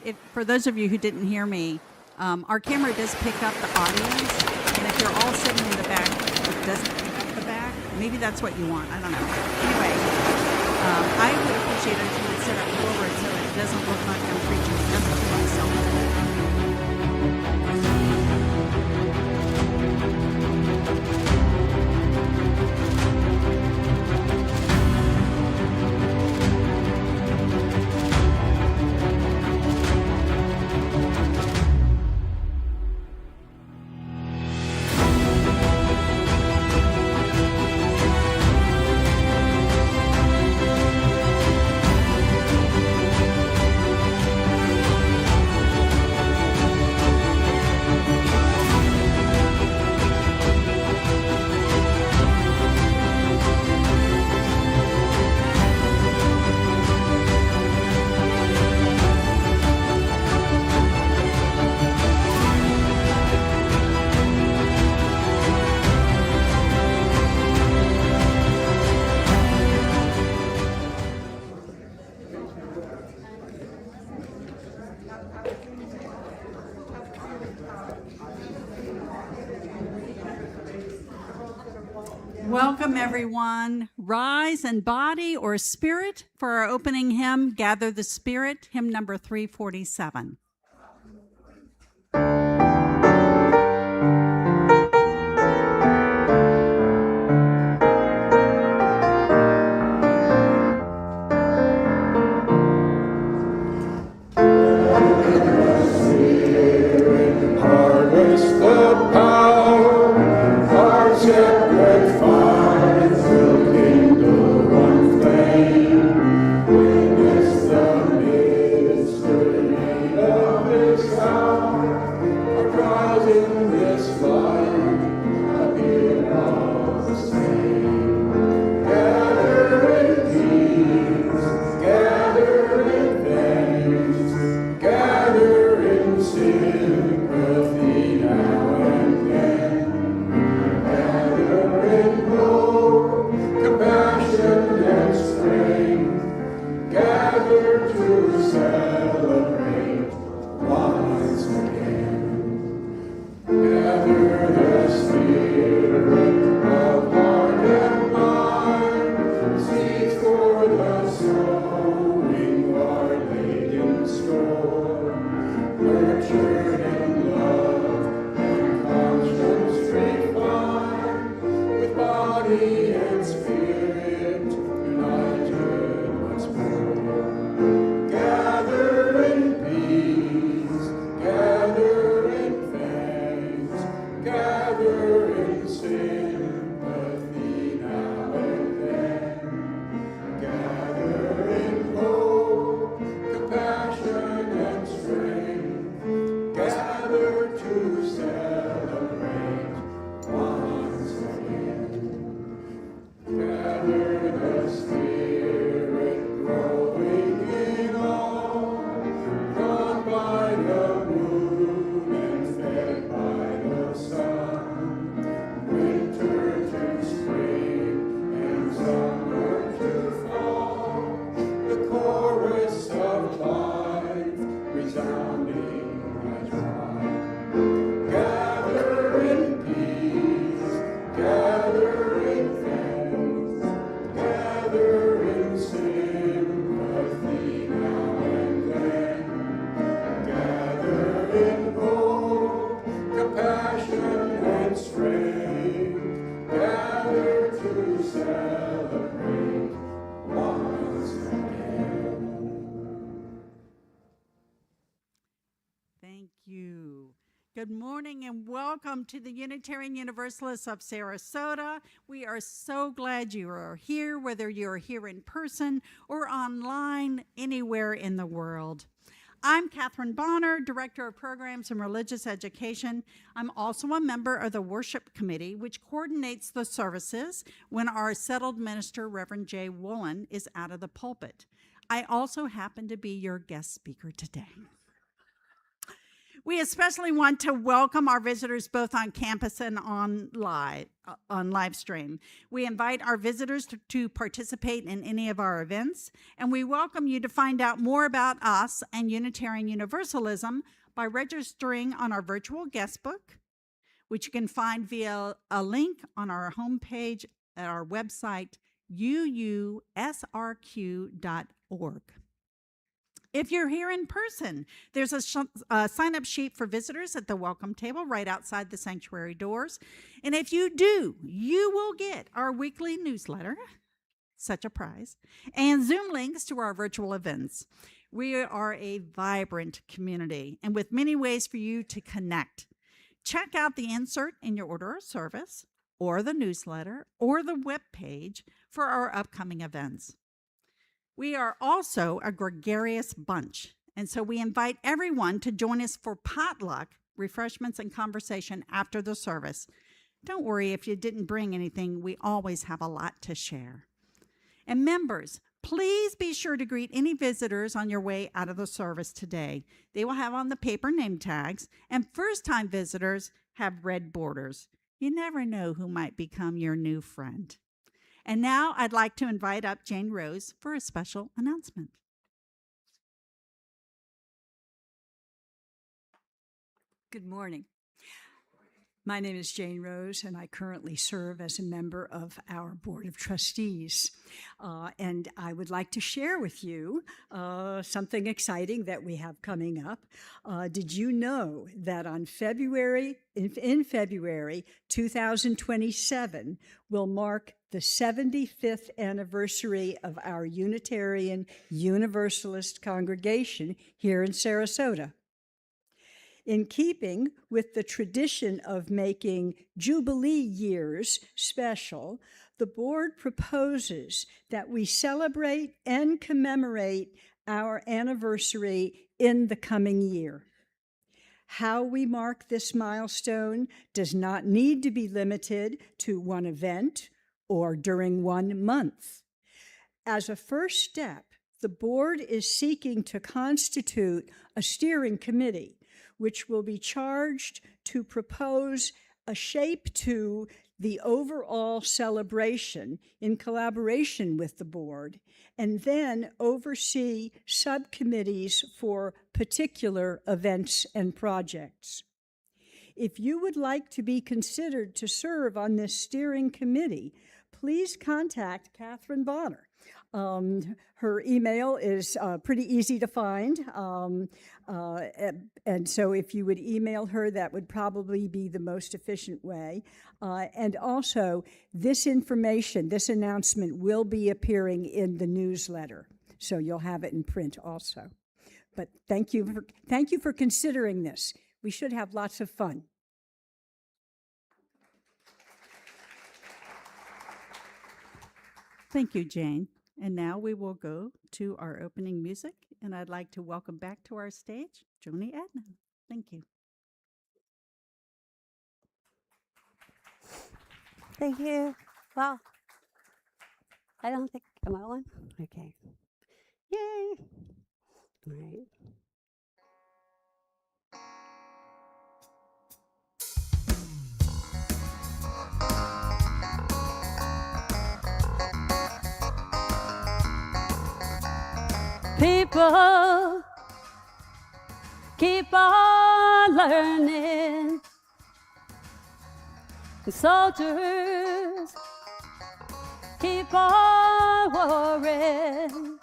if for those of you who didn't hear me, our camera does pick up the audience, and if you're all sitting in the back, it doesn't pick up the back. Maybe that's what you want. I don't know. Anyway, I would appreciate it if you would sit up forward so it doesn't look like I'm preaching just to myself. Welcome, everyone. Rise in body or spirit for our opening hymn, Gather the Spirit, hymn number 347. Good morning and welcome to the Unitarian Universalists of Sarasota. We are so glad you are here, whether you're here in person or online, anywhere in the world. I'm Catherine Bonner, Director of Programs and Religious Education. I'm also a member of the Worship Committee, which coordinates the services when our settled minister, Reverend Jay Woolen, is out of the pulpit. I also happen to be your guest speaker today. We especially want to welcome our visitors both on campus and on live stream. We invite our visitors to participate in any of our events, and we welcome you to find out more about us and Unitarian Universalism by registering on our virtual guest book, which you can find via a link on our homepage at our website, uusrq.org. If you're here in person, there's a sign-up sheet for visitors at the welcome table right outside the sanctuary doors. And if you do, you will get our weekly newsletter, such a prize, and Zoom links to our virtual events. We are a vibrant community and with many ways for you to connect. Check out the insert in your order of service or the newsletter or the web page for our upcoming events. We are also a gregarious bunch, and so we invite everyone to join us for potluck, refreshments, and conversation after the service. Don't worry if you didn't bring anything. We always have a lot to share. And members, please be sure to greet any visitors on your way out of the service today. They will have on the paper name tags, and first-time visitors have red borders. You never know who might become your new friend. And now I'd like to invite up Jane Rose for a special announcement. Good morning. My name is Jane Rose, and I currently serve as a member of our Board of Trustees. And I would like to share with you something exciting that we have coming up. Did you know that in February 2027 will mark the 75th anniversary of our Unitarian Universalist congregation here in Sarasota? In keeping with the tradition of making Jubilee years special, the board proposes that we celebrate and commemorate our anniversary in the coming year. How we mark this milestone does not need to be limited to one event or during 1 month. As a first step, the board is seeking to constitute a steering committee which will be charged to propose a shape to the overall celebration in collaboration with the board, and then oversee subcommittees for particular events and projects. If you would like to be considered to serve on this steering committee, please contact Catherine Bonner. Her email is pretty easy to find, and so if you would email her, that would probably be the most efficient way. And also, this information, this announcement will be appearing in the newsletter, so you'll have it in print also. But thank you for considering this. We should have lots of fun. Thank you, Jane. And now we will go to our opening music, and I'd like to welcome back to our stage Joni Adno. Thank you. Thank you. Well, I don't think, am I on? Okay. Yay. All right. People keep on learning. The soldiers keep on warring.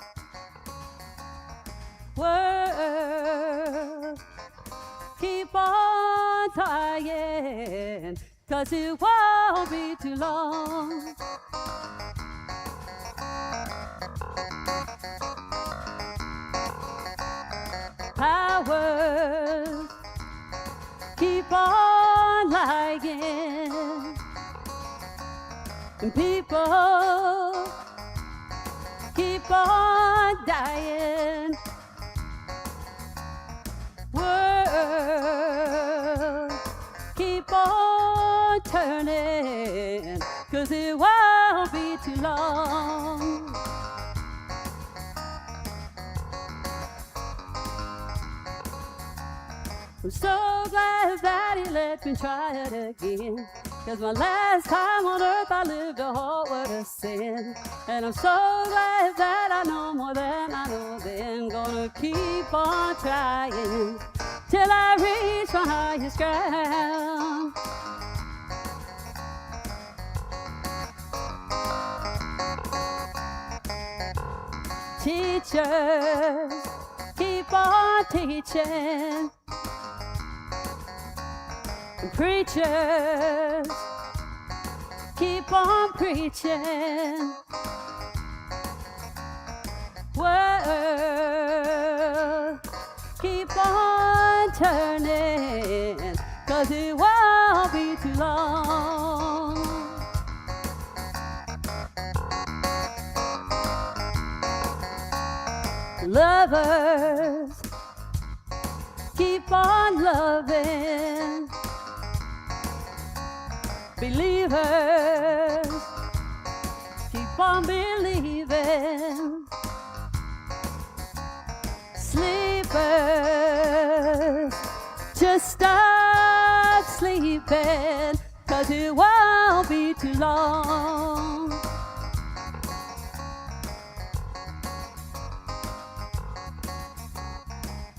World keep on dying, 'cause it won't be too long. Powers keep on lying, and people keep on dying. World keep on turning, 'cause it won't be too long. I'm so glad that he let me try it again. 'Cause my last time on earth I lived a whole world of sin. And I'm so glad that I know more than I know then. Gonna keep on trying till I reach my highest ground. Teachers, keep on teaching. And preachers, keep on preaching. World, keep on turning, 'cause it won't be too long. Lovers, keep on loving. Believers, keep on believing. Sleepers, just stop sleeping, 'cause it won't be too long.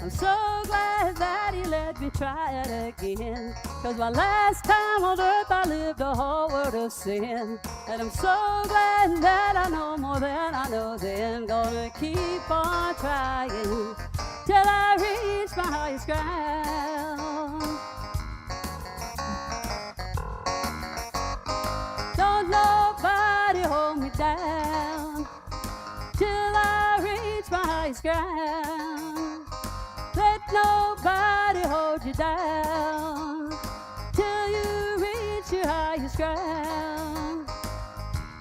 I'm so glad that he let me try it again. 'Cause my last time on earth I lived a whole world of sin. And I'm so glad that I know more than I know then. Gonna keep on trying till I reach my highest ground. Don't nobody hold me down till I reach my highest ground. Let nobody hold you down till you reach your highest ground.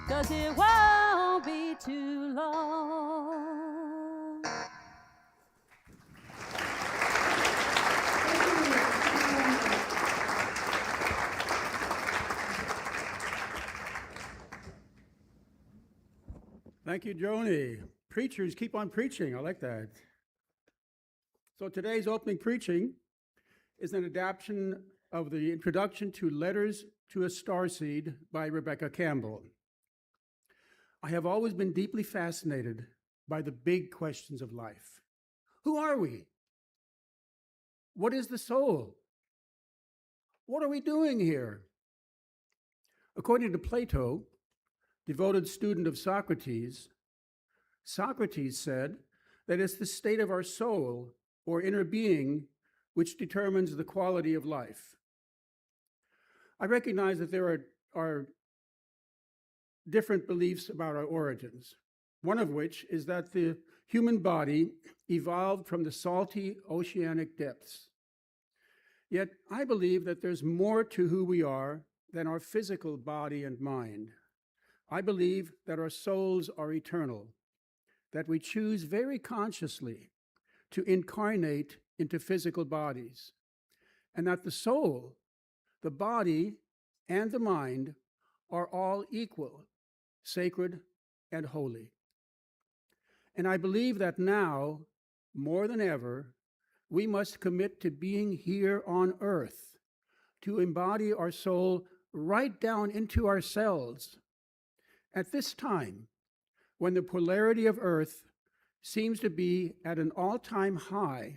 'Cause it won't be too long. Thank you, Joni. Preachers keep on preaching. I like that. So today's opening preaching is an adaptation of the introduction to Letters to a Starseed by Rebecca Cambell. I have always been deeply fascinated by the big questions of life. Who are we? What is the soul? What are we doing here? According to Plato, devoted student of Socrates, Socrates said that it's the state of our soul or inner being which determines the quality of life. I recognize that there are different beliefs about our origins, one of which is that the human body evolved from the salty oceanic depths. Yet I believe that there's more to who we are than our physical body and mind. I believe that our souls are eternal, that we choose very consciously to incarnate into physical bodies, and that the soul, the body, and the mind are all equal, sacred, and holy. And I believe that now, more than ever, we must commit to being here on earth, to embody our soul right down into ourselves. At this time, when the polarity of earth seems to be at an all-time high,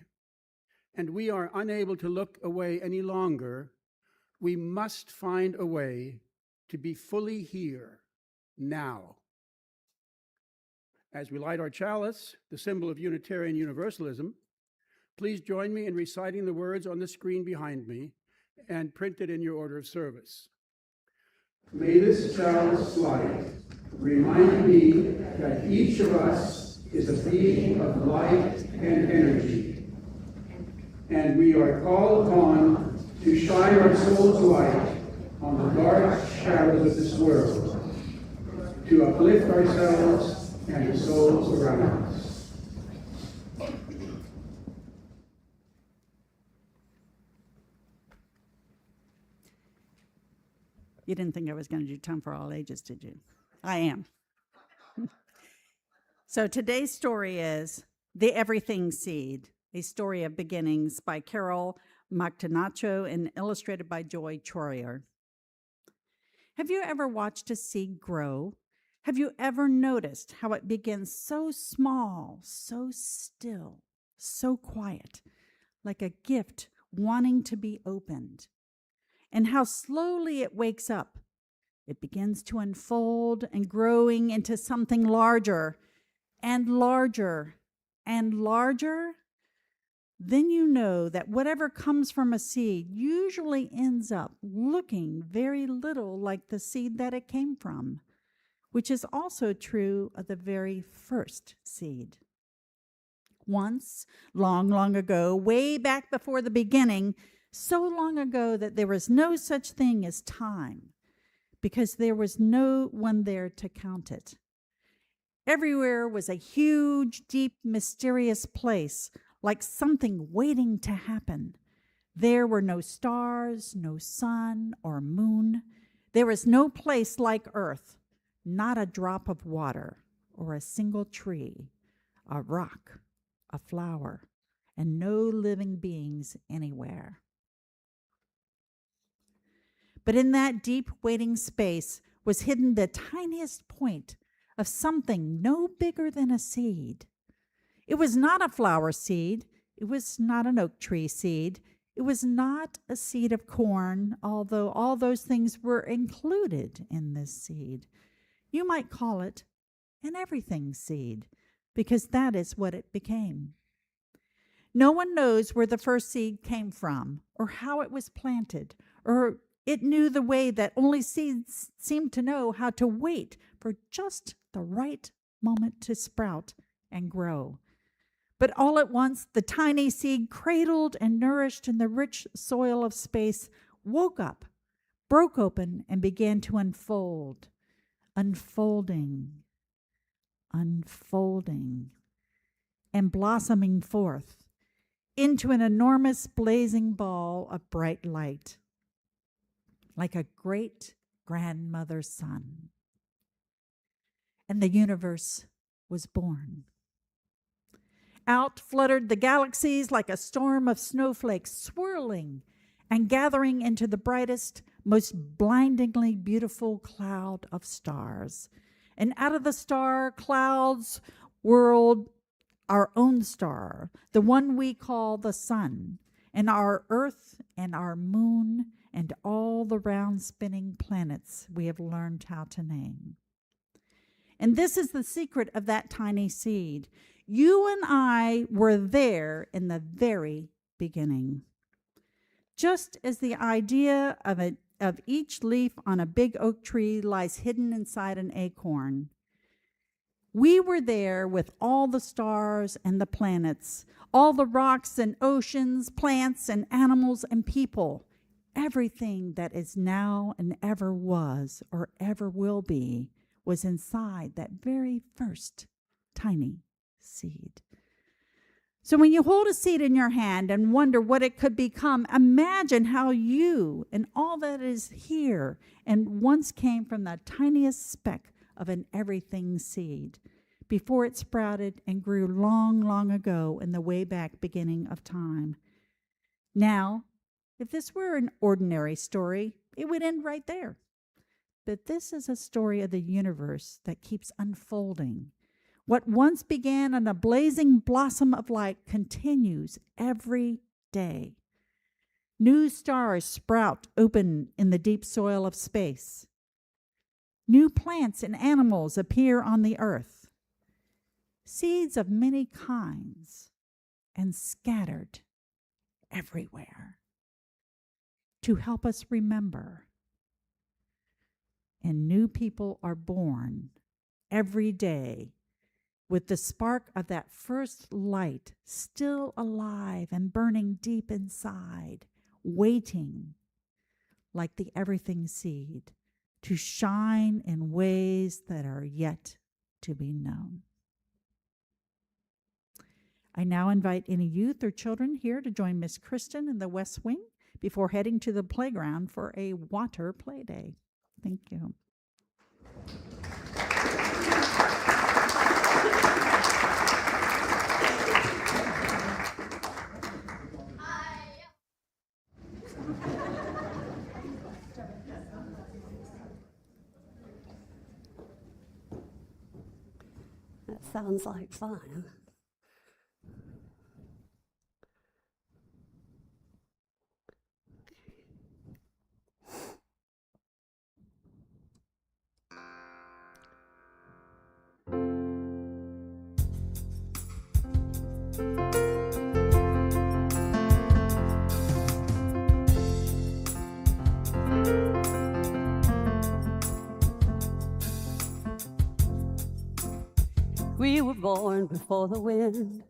and we are unable to look away any longer, we must find a way to be fully here, now. As we light our chalice, the symbol of Unitarian Universalism, please join me in reciting the words on the screen behind me and printed in your order of service. May this chalice light remind me that each of us is a being of light and energy, and we are called upon to shine our soul's light on the dark shadows of this world, to uplift ourselves and the souls around us. You didn't think I was going to do Time for All Ages, did you? I am. So today's story is The Everything Seed, a story of beginnings by Carol Mactanacho and illustrated by Joy Troyer. Have you ever watched a seed grow? Have you ever noticed how it begins so small, so still, so quiet, like a gift wanting to be opened? And how slowly it wakes up. It begins to unfold and growing into something larger and larger and larger. Then you know that whatever comes from a seed usually ends up looking very little like the seed that it came from, which is also true of the very first seed. Once, long, long ago, way back before the beginning, so long ago that there was no such thing as time, because there was no one there to count it. Everywhere was a huge, deep, mysterious place, like something waiting to happen. There were no stars, no sun or moon. There was no place like Earth, not a drop of water or a single tree, a rock, a flower, and no living beings anywhere. But in that deep waiting space was hidden the tiniest point of something no bigger than a seed. It was not a flower seed. It was not an oak tree seed. It was not a seed of corn, although all those things were included in this seed. You might call it an everything seed, because that is what it became. No one knows where the first seed came from, or how it was planted, or it knew the way that only seeds seem to know how to wait for just the right moment to sprout and grow. But all at once, the tiny seed, cradled and nourished in the rich soil of space, woke up, broke open, and began to unfold, unfolding, unfolding, and blossoming forth into an enormous blazing ball of bright light, like a great grandmother's sun. And the universe was born. Out fluttered the galaxies like a storm of snowflakes, swirling and gathering into the brightest, most blindingly beautiful cloud of stars. And out of the star clouds whirled our own star, the one we call the sun, and our earth and our moon, and all the round spinning planets we have learned how to name. And this is the secret of that tiny seed. You and I were there in the very beginning. Just as the idea of each leaf on a big oak tree lies hidden inside an acorn, we were there with all the stars and the planets, all the rocks and oceans, plants and animals and people. Everything that is now and ever was or ever will be was inside that very first tiny seed. So when you hold a seed in your hand and wonder what it could become, imagine how you and all that is here and once came from the tiniest speck of an everything seed before it sprouted and grew long, long ago in the way back beginning of time. Now, if this were an ordinary story, it would end right there. But this is a story of the universe that keeps unfolding. What once began on a blazing blossom of light continues every day. New stars sprout open in the deep soil of space. New plants and animals appear on the earth. Seeds of many kinds and scattered everywhere to help us remember. And new people are born every day with the spark of that first light still alive and burning deep inside, waiting like the everything seed to shine in ways that are yet to be known. I now invite any youth or children here to join Miss Kristen in the West Wing before heading to the playground for a water play day. Thank you. Sounds like fun. We were born before the wind,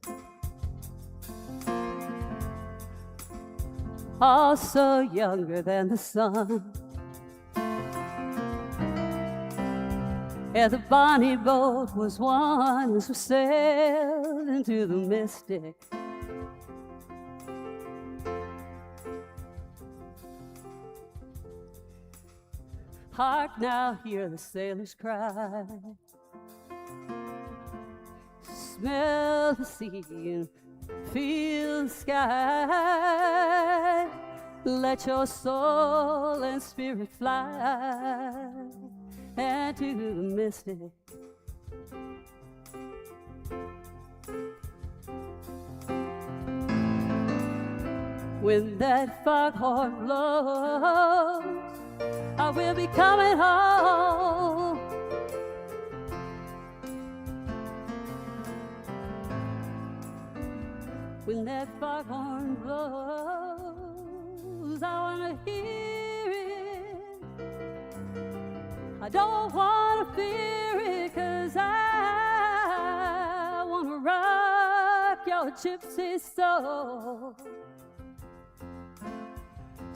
also younger than the sun. Yeah, the bonnie boat was one as we sailed into the mystic. Hark now, hear the sailors cry. Smell the sea and feel the sky. Let your soul and spirit fly into the mystic. When that foghorn blows, I will be coming home. When that foghorn blows, I wanna hear it. I don't wanna fear it, 'cause I wanna rock your gypsy soul.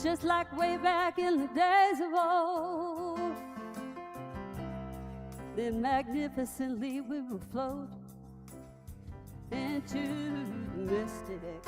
Just like way back in the days of old. Then magnificently we will float into the mystic.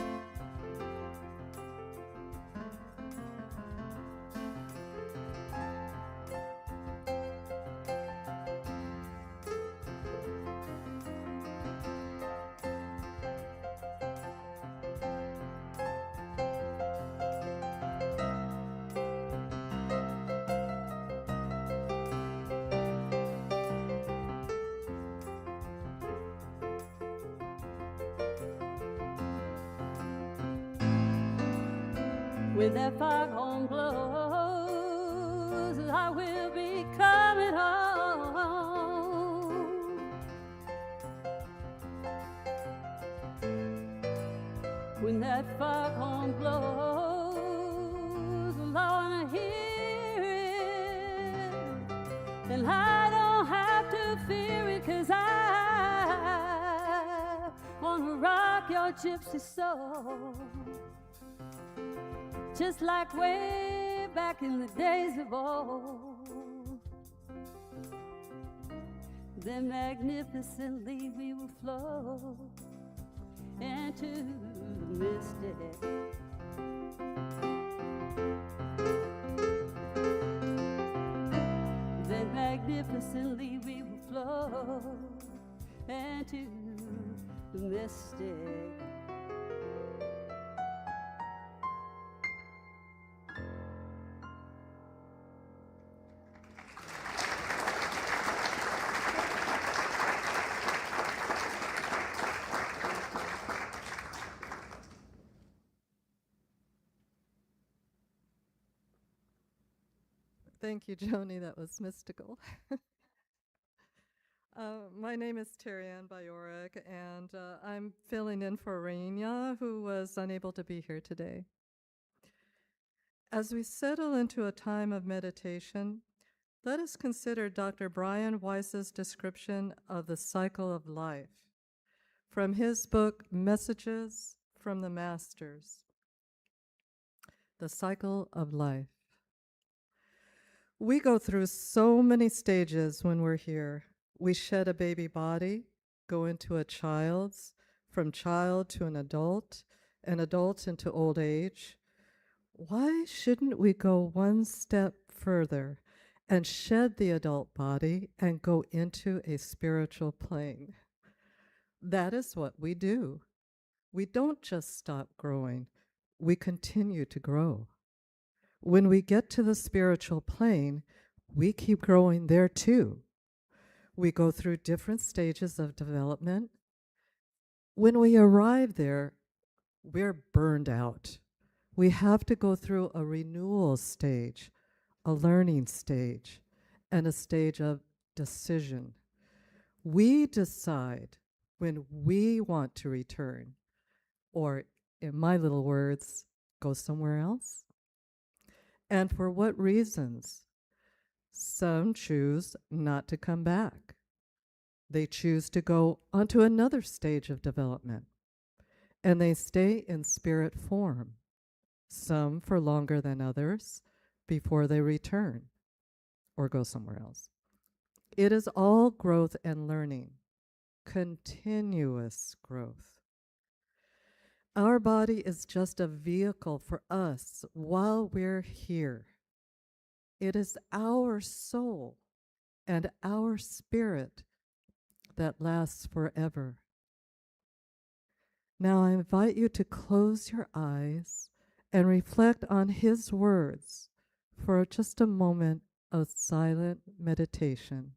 When that foghorn blows, I will be coming home. When that foghorn blows, well, I wanna hear it. And I don't have to fear it, 'cause I wanna rock your gypsy soul. Just like way back in the days of old. Then magnificently we will flow into the mystic. Then magnificently we will flow into the mystic. Thank you, Joni. That was mystical. My name is Terrie-Anne Bajorek, and I'm filling in for Raina, who was unable to be here today. As we settle into a time of meditation, let us consider Dr. Brian Weiss's description of the cycle of life from his book, Messages from the Masters. The cycle of life. We go through so many stages when we're here. We shed a baby body, go into a child's, from child to an adult into old age. Why shouldn't we go one step further and shed the adult body and go into a spiritual plane? That is what we do. We don't just stop growing, we continue to grow. When we get to the spiritual plane, we keep growing there too. We go through different stages of development. When we arrive there, we're burned out. We have to go through a renewal stage, a learning stage, and a stage of decision. We decide when we want to return, or in my little words, go somewhere else. And for what reasons? Some choose not to come back. They choose to go onto another stage of development, and they stay in spirit form, some for longer than others, before they return or go somewhere else. It is all growth and learning, continuous growth. Our body is just a vehicle for us while we're here. It is our soul and our spirit that lasts forever. Now I invite you to close your eyes and reflect on his words for just a moment of silent meditation.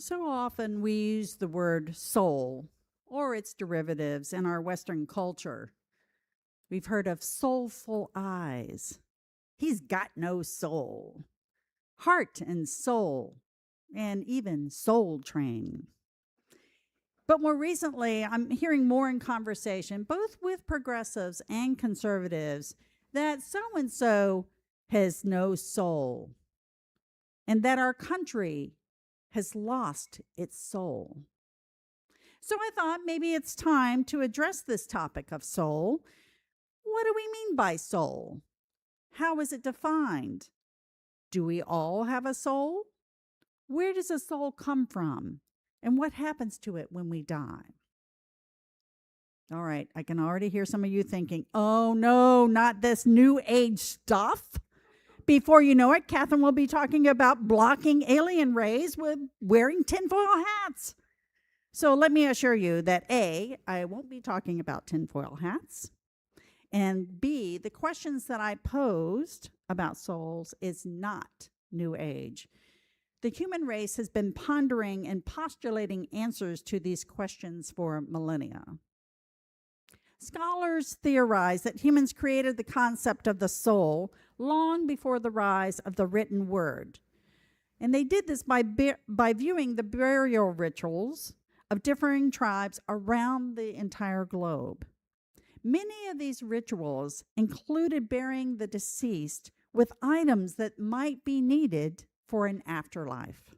So often we use the word soul or its derivatives in our Western culture. We've heard of soulful eyes. He's got no soul. Heart and soul, and even soul train. But more recently, I'm hearing more in conversation, both with progressives and conservatives, that so-and-so has no soul, and that our country has lost its soul. So I thought maybe it's time to address this topic of soul. What do we mean by soul? How is it defined? Do we all have a soul? Where does a soul come from? And what happens to it when we die? All right, I can already hear some of you thinking, oh no, not this new age stuff. Before you know it, Catherine will be talking about blocking alien rays with wearing tinfoil hats. So let me assure you that A, I won't be talking about tinfoil hats. And B, the questions that I posed about souls is not new age. The human race has been pondering and postulating answers to these questions for millennia. Scholars theorize that humans created the concept of the soul long before the rise of the written word. And they did this by viewing the burial rituals of differing tribes around the entire globe. Many of these rituals included burying the deceased with items that might be needed for an afterlife.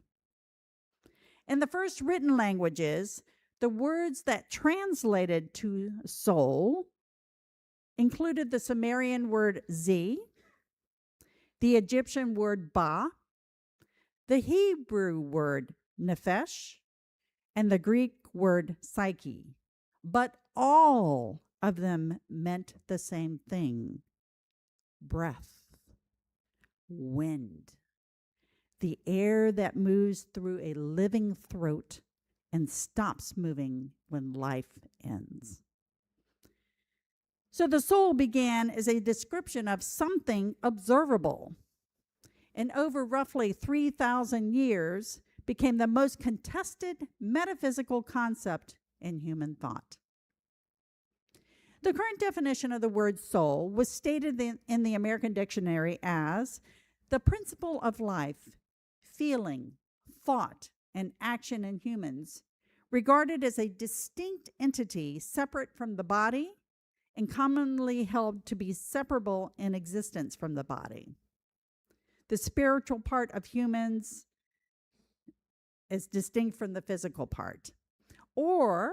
In the first written languages, the words that translated to soul included the Sumerian word zi, the Egyptian word ba, the Hebrew word nephesh, and the Greek word psyche. But all of them meant the same thing: breath, wind, the air that moves through a living throat and stops moving when life ends. So the soul began as a description of something observable, and over roughly 3,000 years became the most contested metaphysical concept in human thought. The current definition of the word soul was stated in the American Dictionary as the principle of life, feeling, thought, and action in humans, regarded as a distinct entity separate from the body and commonly held to be separable in existence from the body. The spiritual part of humans is distinct from the physical part. Or,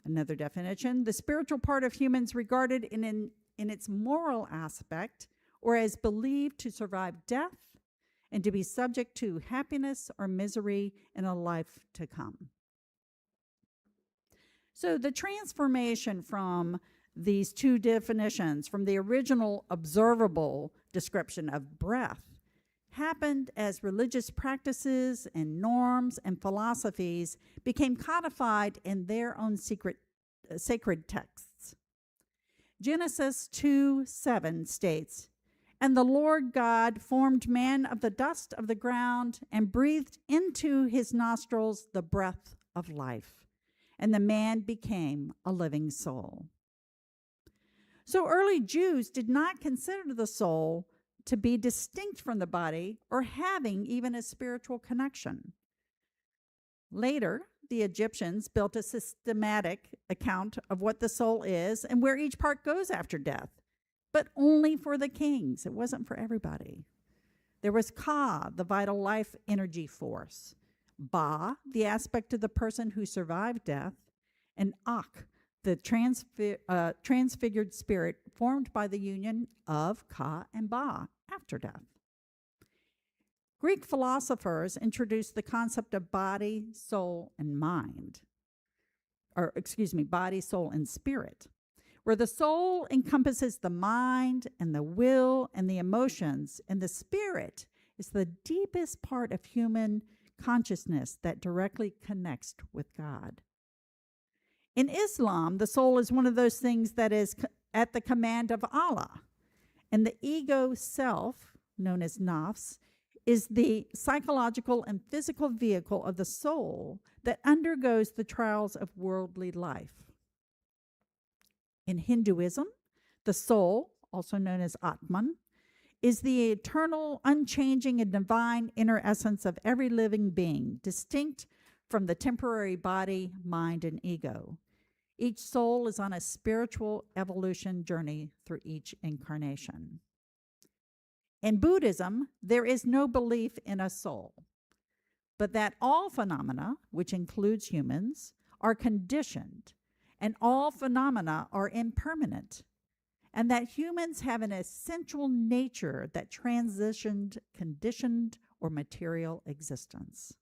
another definition, the spiritual part of humans regarded in its moral aspect or as believed to survive death and to be subject to happiness or misery in a life to come. So the transformation from these two definitions, from the original observable description of breath, happened as religious practices and norms and philosophies became codified in their own sacred texts. Genesis 2:7 states, "And the Lord God formed man of the dust of the ground and breathed into his nostrils the breath of life, and the man became a living soul." So early Jews did not consider the soul to be distinct from the body or having even a spiritual connection. Later, the Egyptians built a systematic account of what the soul is and where each part goes after death, but only for the kings. It wasn't for everybody. There was Ka, the vital life energy force, Ba, the aspect of the person who survived death, and Ak, the transfigured spirit formed by the union of Ka and Ba after death. Greek philosophers introduced the concept of body, soul, and mind, body, soul, and spirit, where the soul encompasses the mind and the will and the emotions, and the spirit is the deepest part of human consciousness that directly connects with God. In Islam, the soul is one of those things that is at the command of Allah, and the ego self, known as nafs, is the psychological and physical vehicle of the soul that undergoes the trials of worldly life. In Hinduism, the soul, also known as Atman, is the eternal, unchanging, and divine inner essence of every living being, distinct from the temporary body, mind, and ego. Each soul is on a spiritual evolution journey through each incarnation. In Buddhism, there is no belief in a soul, but that all phenomena, which includes humans, are conditioned, and all phenomena are impermanent, and that humans have an essential nature that transitioned conditioned or material existence.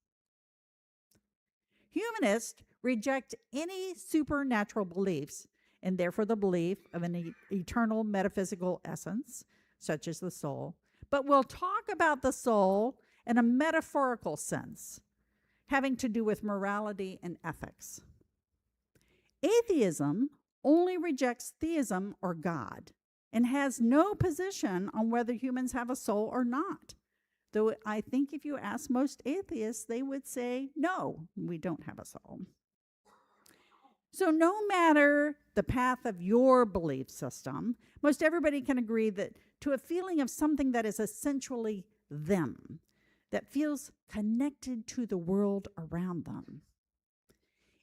Humanists reject any supernatural beliefs, and therefore the belief of an eternal metaphysical essence, such as the soul, but will talk about the soul in a metaphorical sense, having to do with morality and ethics. Atheism only rejects theism or God and has no position on whether humans have a soul or not. Though I think if you ask most atheists, they would say, no, we don't have a soul. So no matter the path of your belief system, most everybody can agree that to a feeling of something that is essentially them, that feels connected to the world around them.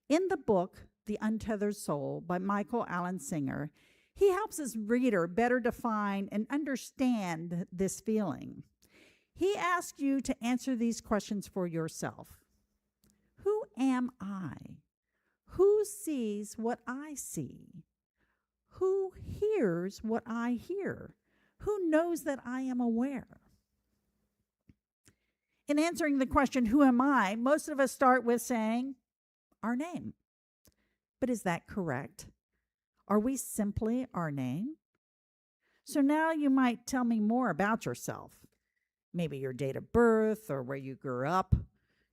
In the book, The Untethered Soul by Michael Allen Singer, he helps his reader better define and understand this feeling. He asks you to answer these questions for yourself. Who am I? Who sees what I see? Who hears what I hear? Who knows that I am aware? In answering the question, who am I, most of us start with saying our name. But is that correct? Are we simply our name? So now you might tell me more about yourself. Maybe your date of birth or where you grew up,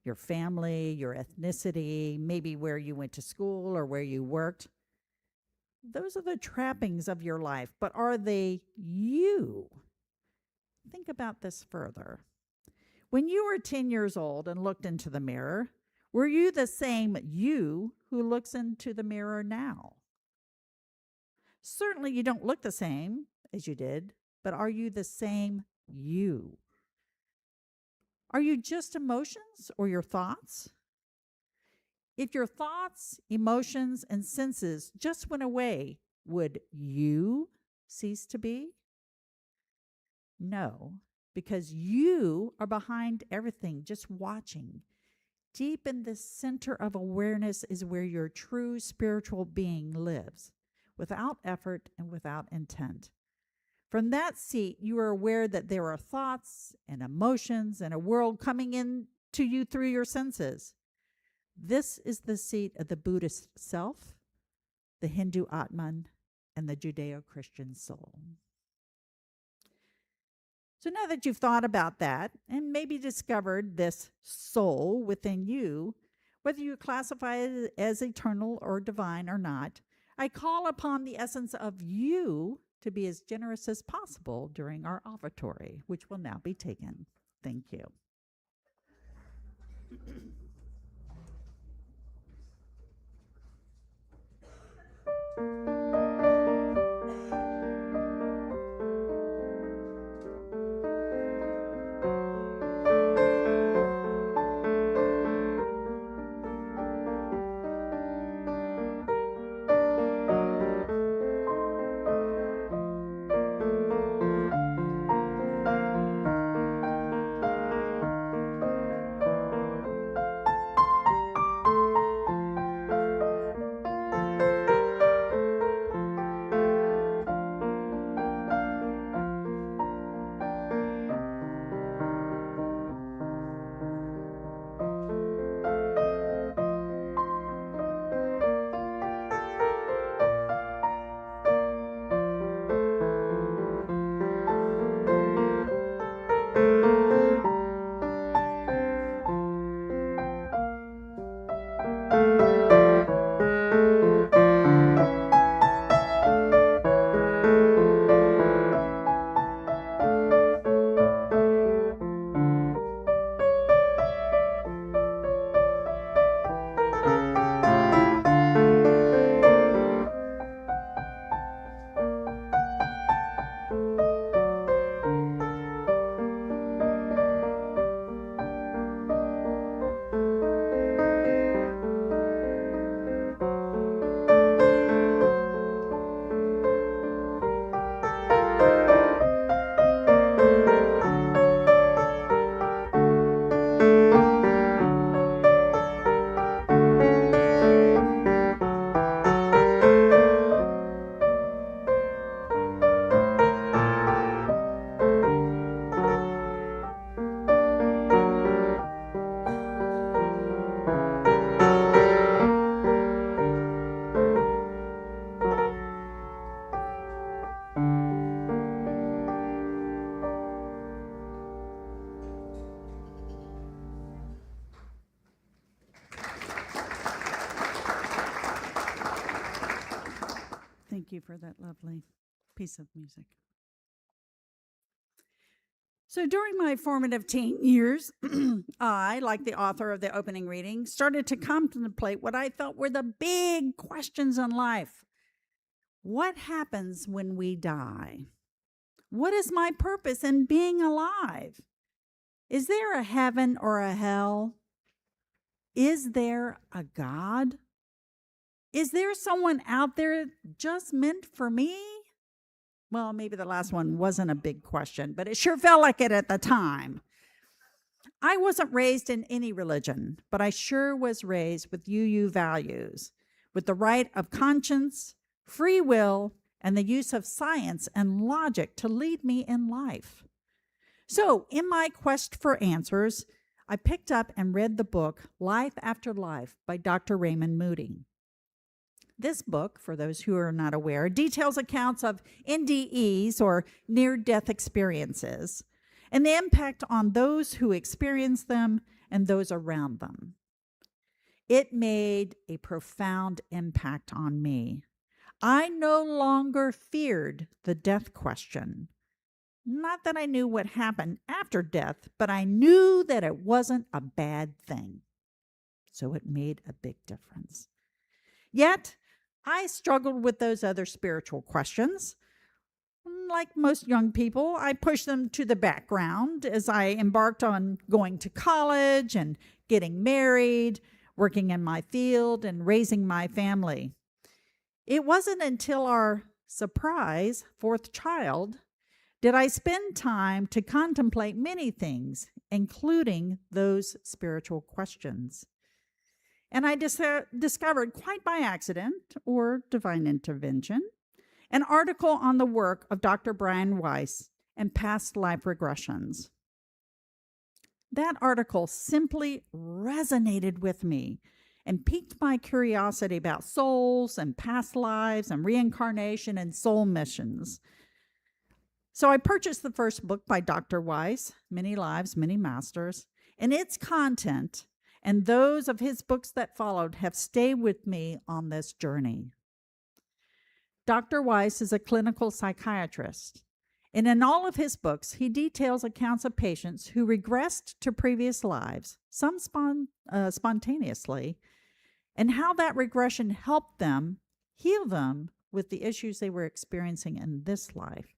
your family, your ethnicity, maybe where you went to school or where you worked. Those are the trappings of your life, but are they you? Think about this further. When you were 10 years old and looked into the mirror, were you the same you who looks into the mirror now? Certainly you don't look the same as you did, but are you the same you? Are you just emotions or your thoughts? If your thoughts, emotions, and senses just went away, would you cease to be? No, because you are behind everything, just watching. Deep in the center of awareness is where your true spiritual being lives, without effort and without intent. From that seat, you are aware that there are thoughts and emotions and a world coming in to you through your senses. This is the seat of the Buddhist self, the Hindu Atman, and the Judeo-Christian soul. So now that you've thought about that and maybe discovered this soul within you, whether you classify it as eternal or divine or not, I call upon the essence of you to be as generous as possible during our offertory, which will now be taken. Thank you. Thank you for that lovely piece of music. So during my formative teen years, I, like the author of the opening reading, started to contemplate what I felt were the big questions in life. What happens when we die? What is my purpose in being alive? Is there a heaven or a hell? Is there a God? Is there someone out there just meant for me? Well, maybe the last one wasn't a big question, but it sure felt like it at the time. I wasn't raised in any religion, but I sure was raised with UU values, with the right of conscience, free will, and the use of science and logic to lead me in life. So, in my quest for answers, I picked up and read the book Life After Life by Dr. Raymond Moody. This book, for those who are not aware, details accounts of NDEs, or near-death experiences, and the impact on those who experience them and those around them. It made a profound impact on me. I no longer feared the death question. Not that I knew what happened after death, but I knew that it wasn't a bad thing. So it made a big difference. Yet, I struggled with those other spiritual questions. Like most young people, I pushed them to the background as I embarked on going to college and getting married, working in my field, and raising my family. It wasn't until our surprise fourth child did I spend time to contemplate many things, including those spiritual questions. And I discovered, quite by accident or divine intervention, an article on the work of Dr. Brian Weiss and past life regressions. That article simply resonated with me and piqued my curiosity about souls and past lives and reincarnation and soul missions. So I purchased the first book by Dr. Weiss, Many Lives, Many Masters, and its content and those of his books that followed have stayed with me on this journey. Dr. Weiss is a clinical psychiatrist, and in all of his books, he details accounts of patients who regressed to previous lives, some spontaneously, and how that regression helped them heal them with the issues they were experiencing in this life.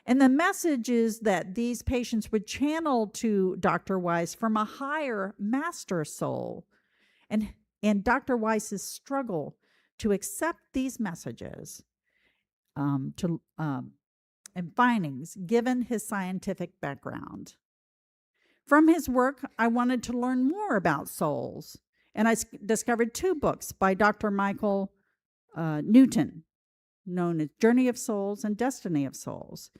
And the message is that these patients would channel to Dr. Weiss from a higher master soul. And Dr. Weiss's struggle to accept these messages and findings given his scientific background. From his work, I wanted to learn more about souls, and I discovered two books by Dr. Michael Newton, known as Journey of Souls and Destiny of Souls,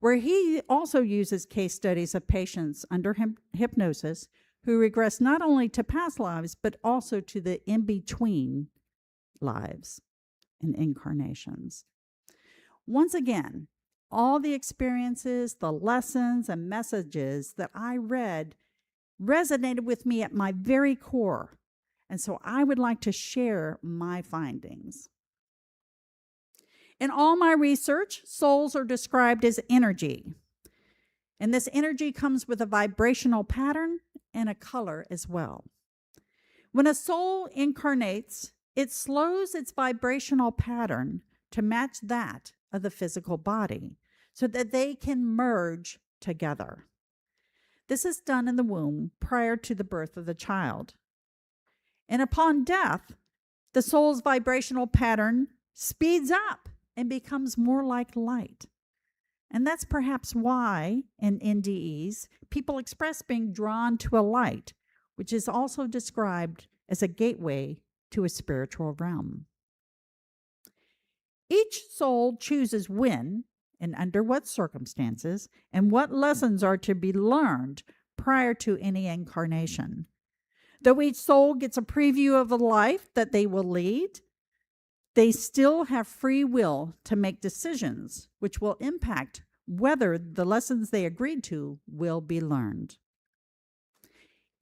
where he also uses case studies of patients under hypnosis who regress not only to past lives, but also to the in-between lives and incarnations. Once again, all the experiences, the lessons, and messages that I read resonated with me at my very core, and so I would like to share my findings. In all my research, souls are described as energy. And this energy comes with a vibrational pattern and a color as well. When a soul incarnates, it slows its vibrational pattern to match that of the physical body so that they can merge together. This is done in the womb prior to the birth of the child. And upon death, the soul's vibrational pattern speeds up and becomes more like light. And that's perhaps why in NDEs, people express being drawn to a light, which is also described as a gateway to a spiritual realm. Each soul chooses when and under what circumstances and what lessons are to be learned prior to any incarnation. Though each soul gets a preview of the life that they will lead, they still have free will to make decisions which will impact whether the lessons they agreed to will be learned.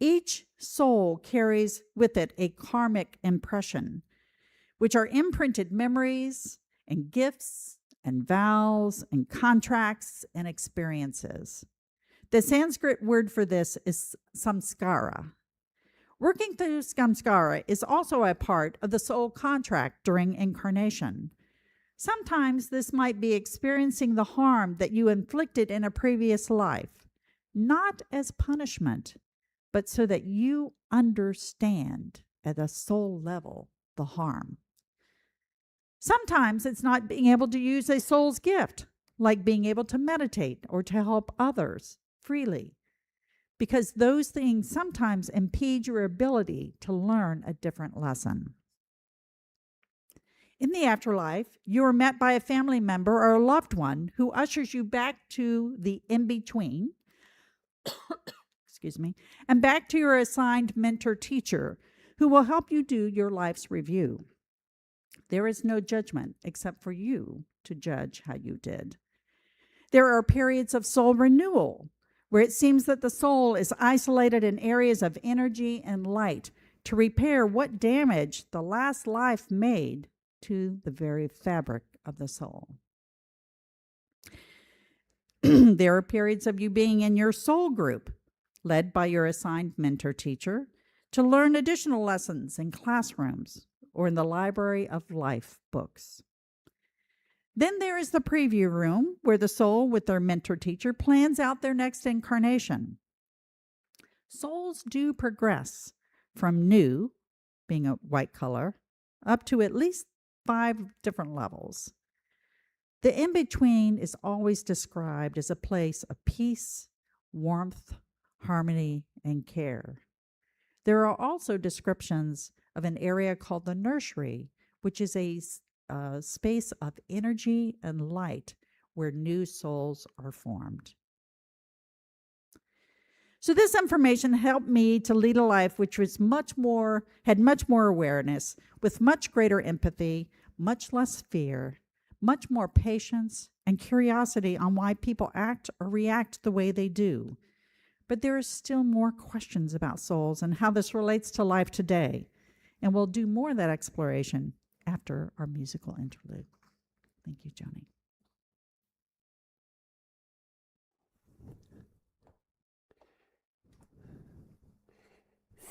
Each soul carries with it a karmic impression, which are imprinted memories and gifts and vows and contracts and experiences. The Sanskrit word for this is samskara. Working through samskara is also a part of the soul contract during incarnation. Sometimes this might be experiencing the harm that you inflicted in a previous life, not as punishment, but so that you understand at a soul level the harm. Sometimes it's not being able to use a soul's gift, like being able to meditate or to help others freely, because those things sometimes impede your ability to learn a different lesson. In the afterlife, you are met by a family member or a loved one who ushers you back to the in-between, excuse me, and back to your assigned mentor-teacher who will help you do your life's review. There is no judgment except for you to judge how you did. There are periods of soul renewal where it seems that the soul is isolated in areas of energy and light to repair what damage the last life made to the very fabric of the soul. There are periods of you being in your soul group, led by your assigned mentor-teacher, to learn additional lessons in classrooms or in the library of life books. Then there is the preview room where the soul with their mentor-teacher plans out their next incarnation. Souls do progress from new, being a white color, up to at least 5 different levels. The in-between is always described as a place of peace, warmth, harmony, and care. There are also descriptions of an area called the nursery, which is a space of energy and light where new souls are formed. So this information helped me to lead a life which was had much more awareness, with much greater empathy, much less fear, much more patience and curiosity on why people act or react the way they do. But there are still more questions about souls and how this relates to life today. And we'll do more of that exploration after our musical interlude. Thank you, Joni.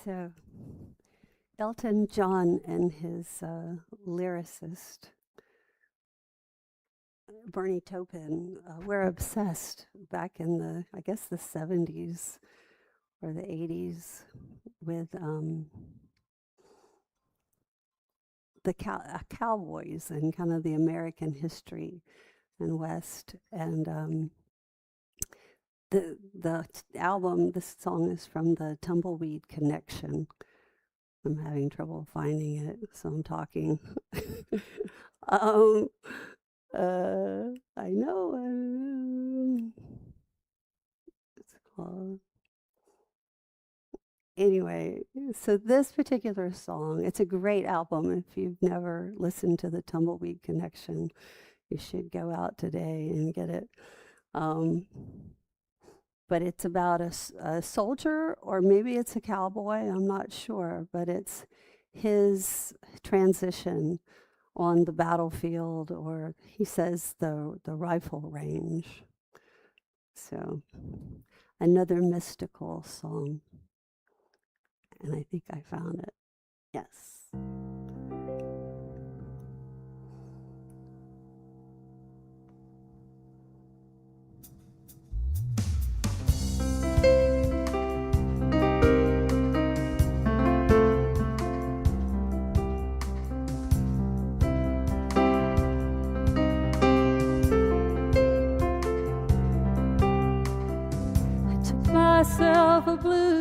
So, Elton John and his lyricist, Bernie Taupin, were obsessed back in the 70s or the 80s with the cowboys and kind of the American history and West. And the album, this song is from the Tumbleweed Connection. I'm having trouble finding it, so I'm talking. I know. It's called. Anyway, so this particular song, it's a great album. If you've never listened to the Tumbleweed Connection, you should go out today and get it. But it's about a soldier, or maybe it's a cowboy, I'm not sure, but it's his transition on the battlefield, or he says the rifle range. So another mystical song. And I think I found it. Yes. I took myself a blue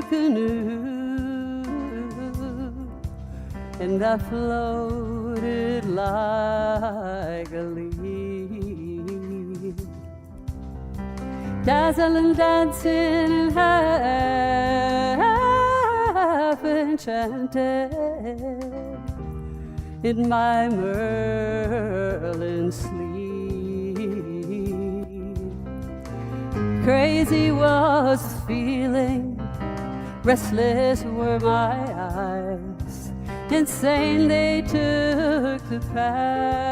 canoe, and I floated like a leaf, dazzling, dancing, and half enchanted in my Merlin sleep. Crazy was the feeling, restless were my eyes, insane they took the paddles,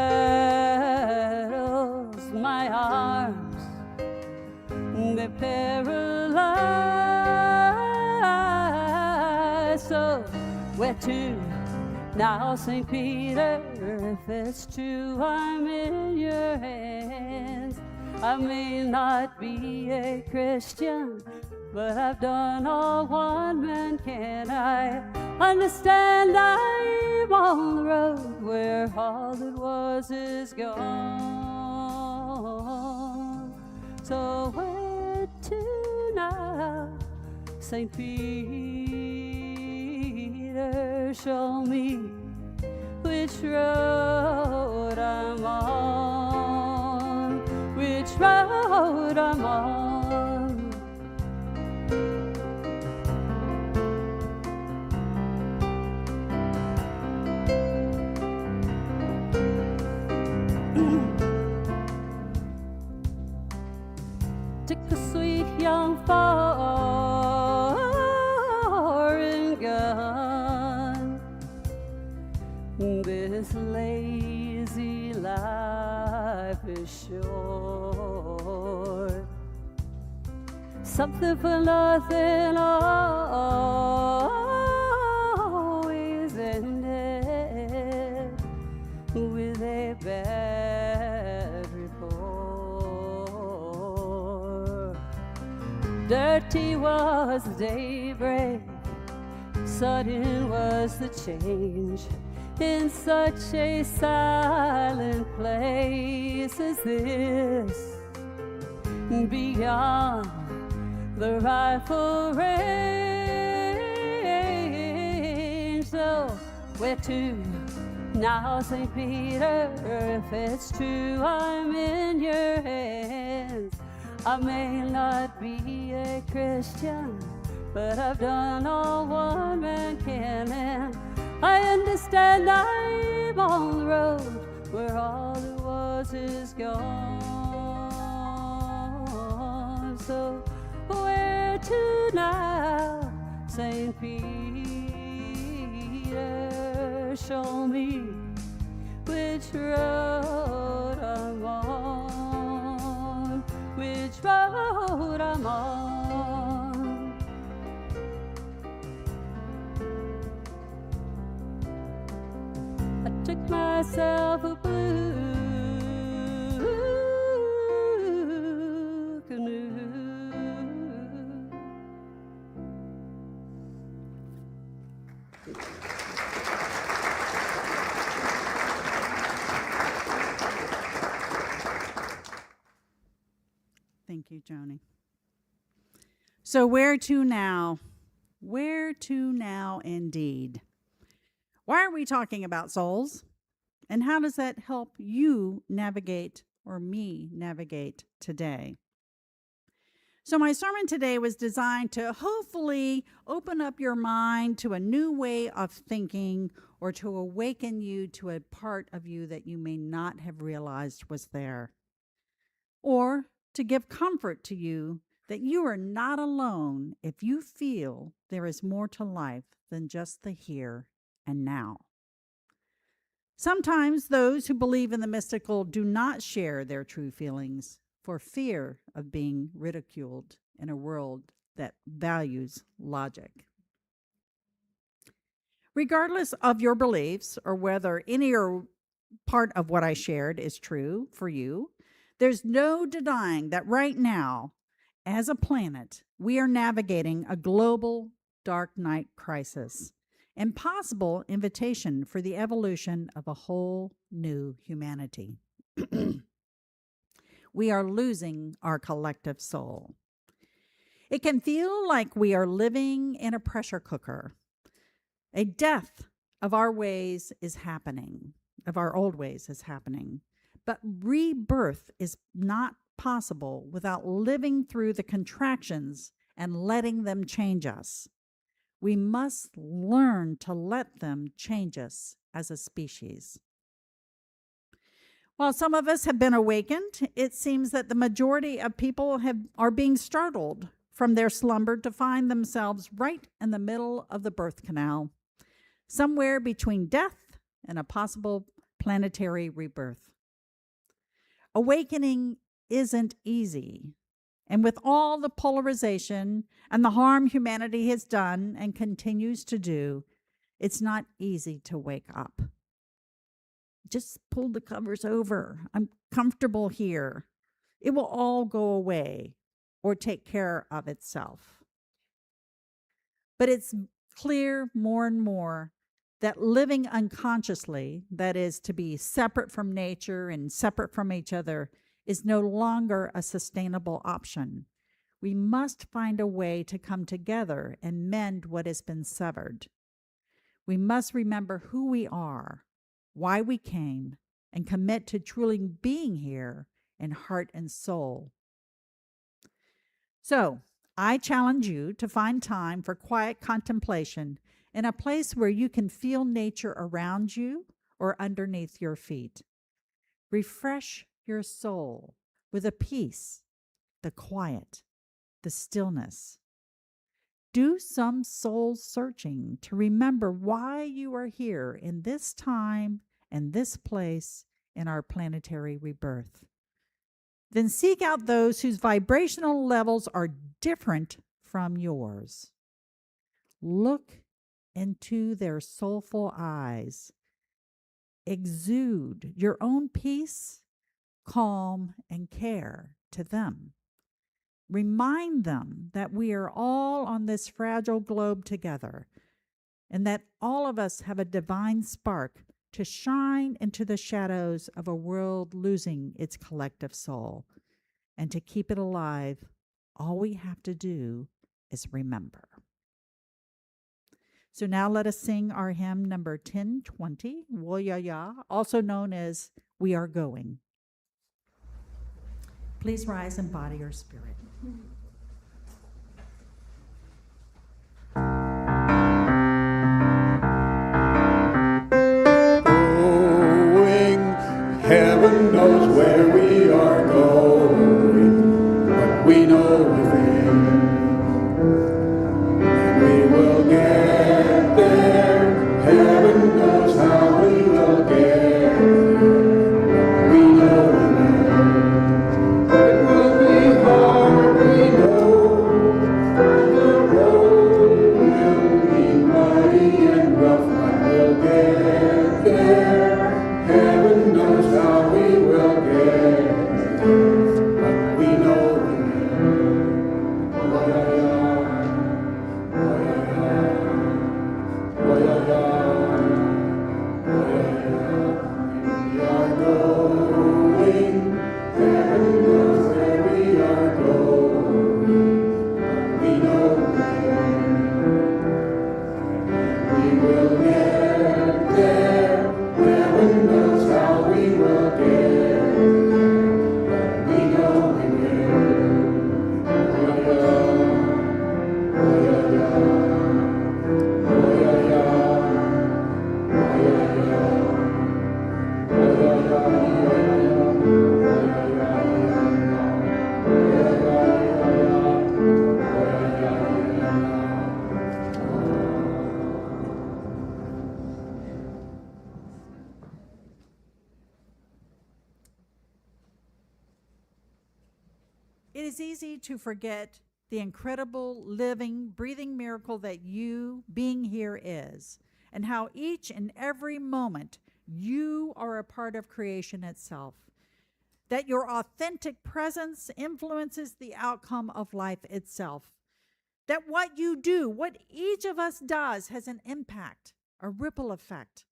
my arms they're paralyzed. So where to now, St. Peter? If it's true, I'm in your hands. I may not be a Christian, but I've done all one man can. I understand I'm on the road where all that was is gone. So where to now, St. Peter? Show me which road I'm on, which road I'm on. Took a sweet young foreign gun. This lazy life is short. Something for nothing always ended with a bad report. Dirty was the daybreak, sudden was the change. In such a silent place as this, beyond the rifle range. So where to now, St. Peter? If it's true, I'm in your hands. I may not be a Christian, but I've done all one man can, and I understand I'm on the road where all there was is gone. So where to now, St. Peter? Show me which road I'm on, which road I'm on. I took myself a blue canoe. Thank you, Joni. So where to now? Where to now indeed? Why are we talking about souls? And how does that help you navigate, or me navigate, today? So my sermon today was designed to hopefully open up your mind to a new way of thinking, or to awaken you to a part of you that you may not have realized was there. Or to give comfort to you that you are not alone if you feel there is more to life than just the here and now. Sometimes those who believe in the mystical do not share their true feelings for fear of being ridiculed in a world that values logic. Regardless of your beliefs or whether any or part of what I shared is true for you, there's no denying that right now, as a planet, we are navigating a global dark night crisis and possible invitation for the evolution of a whole new humanity. We are losing our collective soul. It can feel like we are living in a pressure cooker. A death of our ways is happening, of our old ways is happening. But rebirth is not possible without living through the contractions and letting them change us. We must learn to let them change us as a species. While some of us have been awakened, it seems that the majority of people are being startled from their slumber to find themselves right in the middle of the birth canal, somewhere between death and a possible planetary rebirth. Awakening isn't easy, And with all the polarization and the harm humanity has done and continues to do, it's not easy to wake up. Just pull the covers over. I'm comfortable here. It will all go away or take care of itself. But it's clear more and more that living unconsciously, that is, to be separate from nature and separate from each other, is no longer a sustainable option. We must find a way to come together and mend what has been severed. We must remember who we are, why we came, and commit to truly being here in heart and soul. So, I challenge you to find time for quiet contemplation in a place where you can feel nature around you or underneath your feet. Refresh your soul with the peace, the quiet, the stillness. Do some soul searching to remember why you are here in this time and this place in our planetary rebirth. Then seek out those whose vibrational levels are different from yours. Look into their soulful eyes. Exude your own peace, calm, and care to them. Remind them that we are all on this fragile globe together, and that all of us have a divine spark to shine into the shadows of a world losing its collective soul. And to keep it alive, all we have to do is remember. So now let us sing our hymn number 1020, Woyaya, also known as We Are Going. Please rise and body your spirit. Going, heaven knows where we are going, but we know within we will get there. Heaven knows how we will get there, but we know within it will be hard. We know the road will be muddy and rough, but we'll get there. Heaven knows how we will get there, but we know we are going. Heaven knows where we are going, but we know we will get there. Heaven knows how we will get there, but we know we will. It is easy to forget the incredible living, breathing miracle that you being here is, and how each and every moment you are a part of creation itself. That your authentic presence influences the outcome of life itself. That what you do, what each of us does, has an impact, a ripple effect.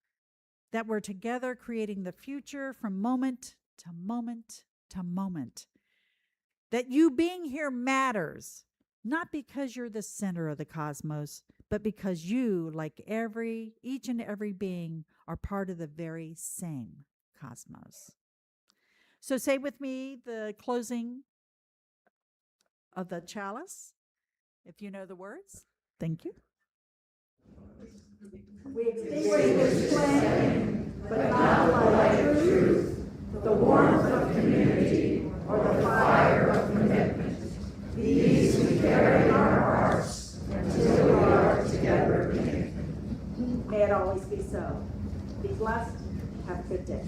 That we're together creating the future from moment to moment to moment. That you being here matters, not because you're the center of the cosmos, but because you, like each and every being, are part of the very same cosmos. So say with me the closing of the chalice, if you know the words. Thank you. We extinguish this flame, but not the light of truth, the warmth of community, or the fire of commitment. These we carry in our hearts until we are together again. May it always be so. Be blessed. Have a good day.